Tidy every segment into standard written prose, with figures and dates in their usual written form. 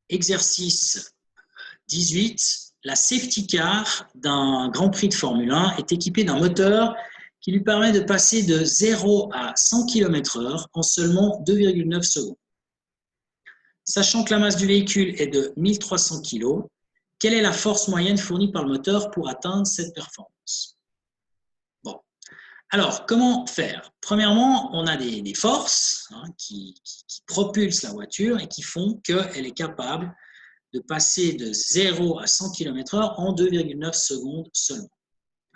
Exercice 18. La safety car d'un Grand Prix de Formule 1 est équipée d'un moteur qui lui permet de passer de 0 à 100 km/h en seulement 2,9 secondes. Sachant que la masse du véhicule est de 1300 kg, quelle est la force moyenne fournie par le moteur pour atteindre cette performance? Bon. Alors, comment faire? Premièrement, on a des forces qui propulsent la voiture et qui font qu'elle est capable de passer de 0 à 100 km/h en 2,9 secondes seulement.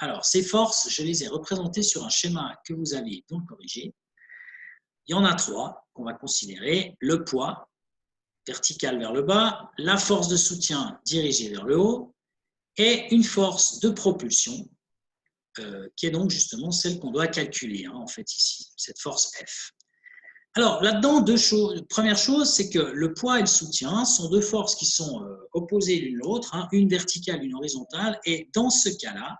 Alors, ces forces, je les ai représentées sur un schéma que vous avez donc corrigé. Il y en a 3 qu'on va considérer. Le poids, vertical vers le bas, la force de soutien dirigée vers le haut et une force de propulsion qui est donc justement celle qu'on doit calculer en fait ici, cette force F. Alors là-dedans, deux choses. Première chose, c'est que le poids et le soutien sont deux forces qui sont opposées l'une l'autre, une verticale, une horizontale, et dans ce cas-là,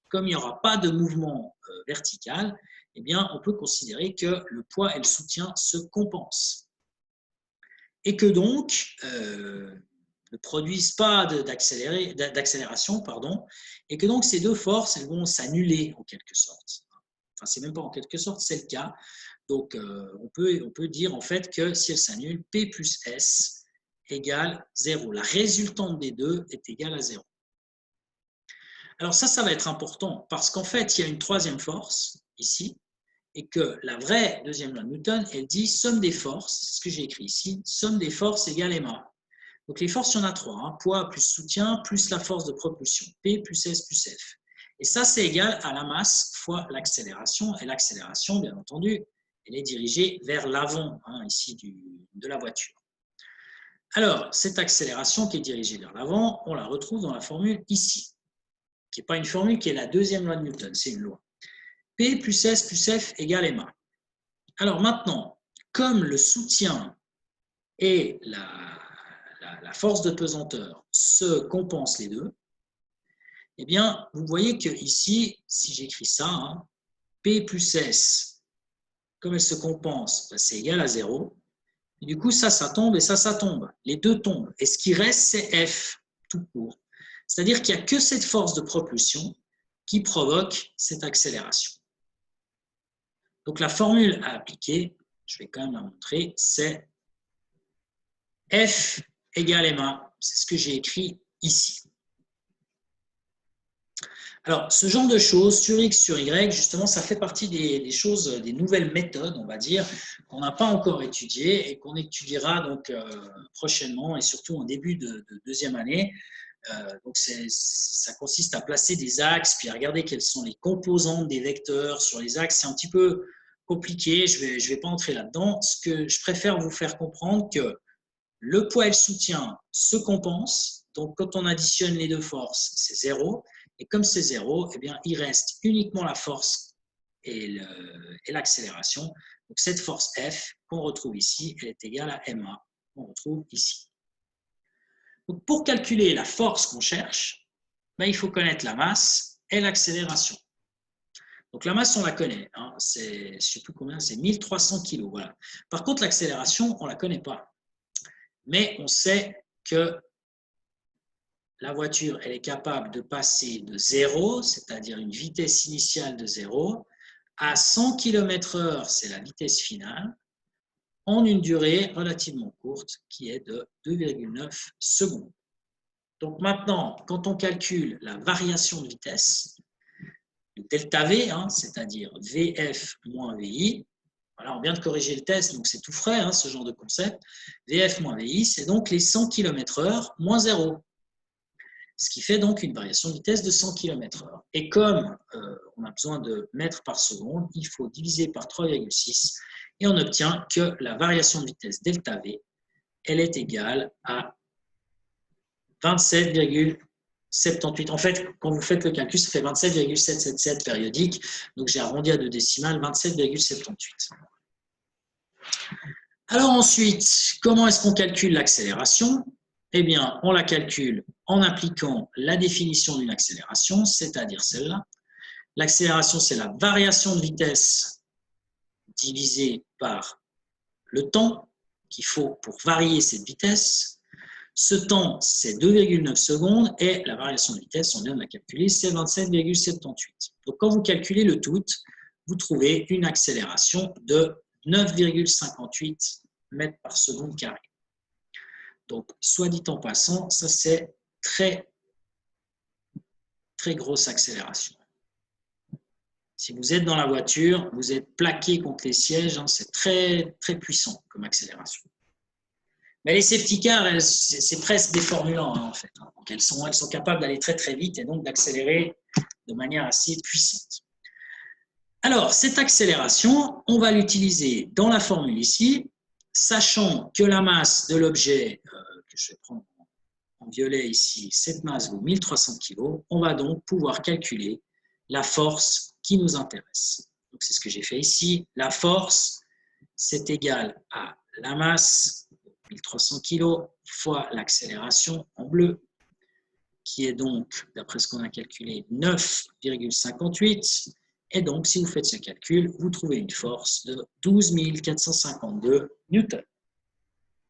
comme il n'y aura pas de mouvement vertical, eh bien, on peut considérer que le poids et le soutien se compensent. Et que donc, ne produisent pas d'accélération, et que donc ces deux forces elles vont s'annuler en quelque sorte. Enfin, c'est même pas en quelque sorte, c'est le cas. Donc, on peut dire en fait que si elles s'annulent, P plus S égale 0. La résultante des deux est égale à 0. Alors ça va être important parce qu'en fait, il y a une troisième force ici et que la vraie deuxième loi de Newton, elle dit somme des forces, c'est ce que j'ai écrit ici, somme des forces égale ma. Donc les forces, il y en a 3, poids plus soutien plus la force de propulsion, P plus S plus F. Et ça, c'est égal à la masse fois l'accélération. Et l'accélération, bien entendu, elle est dirigée vers l'avant, ici, de la voiture. Alors, cette accélération qui est dirigée vers l'avant, on la retrouve dans la formule ici, qui n'est pas une formule, qui est la deuxième loi de Newton, c'est une loi. P plus S plus F égale ma. Alors maintenant, comme le soutien et la force de pesanteur se compensent les deux, eh bien, vous voyez que ici, si j'écris ça, P plus S, comme elle se compense, c'est égal à 0. Et du coup, ça tombe et ça tombe. Les deux tombent. Et ce qui reste, c'est F, tout court. C'est-à-dire qu'il n'y a que cette force de propulsion qui provoque cette accélération. Donc, la formule à appliquer, je vais quand même la montrer, c'est F égale ma. C'est ce que j'ai écrit ici. Alors, ce genre de choses, sur X, sur Y, justement, ça fait partie des choses, des nouvelles méthodes, on va dire, qu'on n'a pas encore étudiées et qu'on étudiera donc prochainement et surtout en début de deuxième année. Donc, ça consiste à placer des axes, puis à regarder quelles sont les composantes des vecteurs sur les axes. C'est un petit peu compliqué, je vais pas entrer là-dedans. Ce que je préfère vous faire comprendre que le poids et le soutien se compensent. Donc, quand on additionne les deux forces, c'est 0. Et comme c'est 0, eh bien, il reste uniquement la force et l'accélération. Donc, cette force F qu'on retrouve ici, elle est égale à ma, qu'on retrouve ici. Donc, pour calculer la force qu'on cherche, ben, il faut connaître la masse et l'accélération. Donc, la masse, on la connaît. C'est, je ne sais plus combien, c'est 1300 kg. Voilà. Par contre, l'accélération, on ne la connaît pas. Mais on sait que la voiture, elle est capable de passer de 0, c'est-à-dire une vitesse initiale de 0, à 100 km/h, c'est la vitesse finale, en une durée relativement courte qui est de 2,9 secondes. Donc maintenant, quand on calcule la variation de vitesse, le delta V, c'est-à-dire VF moins VI, voilà, on vient de corriger le test, donc c'est tout frais, ce genre de concept. VF moins VI, c'est donc les 100 km/h moins 0. Ce qui fait donc une variation de vitesse de 100 km/h. Et comme on a besoin de mètres par seconde, il faut diviser par 3,6 et on obtient que la variation de vitesse delta V, elle est égale à 27,78. En fait, quand vous faites le calcul, ça fait 27,777 périodique. Donc, j'ai arrondi à 2 décimales, 27,78. Alors ensuite, comment est-ce qu'on calcule l'accélération? Eh bien, on la calcule en appliquant la définition d'une accélération, c'est-à-dire celle-là. L'accélération, c'est la variation de vitesse divisée par le temps qu'il faut pour varier cette vitesse. Ce temps, c'est 2,9 secondes et la variation de vitesse, on vient de la calculer, c'est 27,78. Donc, quand vous calculez le tout, vous trouvez une accélération de 9,58 mètres par seconde carré. Donc, soit dit en passant, ça c'est très grosse accélération. Si vous êtes dans la voiture, vous êtes plaqué contre les sièges, hein, c'est très puissant comme accélération. Mais les safety cars, c'est presque des Formule 1 en fait. Donc elles sont capables d'aller très vite et donc d'accélérer de manière assez puissante. Alors, cette accélération, on va l'utiliser dans la formule ici, sachant que la masse de l'objet, que je vais prendre en violet ici, cette masse vaut 1300 kg, on va donc pouvoir calculer la force qui nous intéresse. Donc c'est ce que j'ai fait ici. La force, c'est égal à la masse, 1300 kg, fois l'accélération en bleu, qui est donc, d'après ce qu'on a calculé, 9,58. Et donc, si vous faites ce calcul, vous trouvez une force de 12 452 newtons.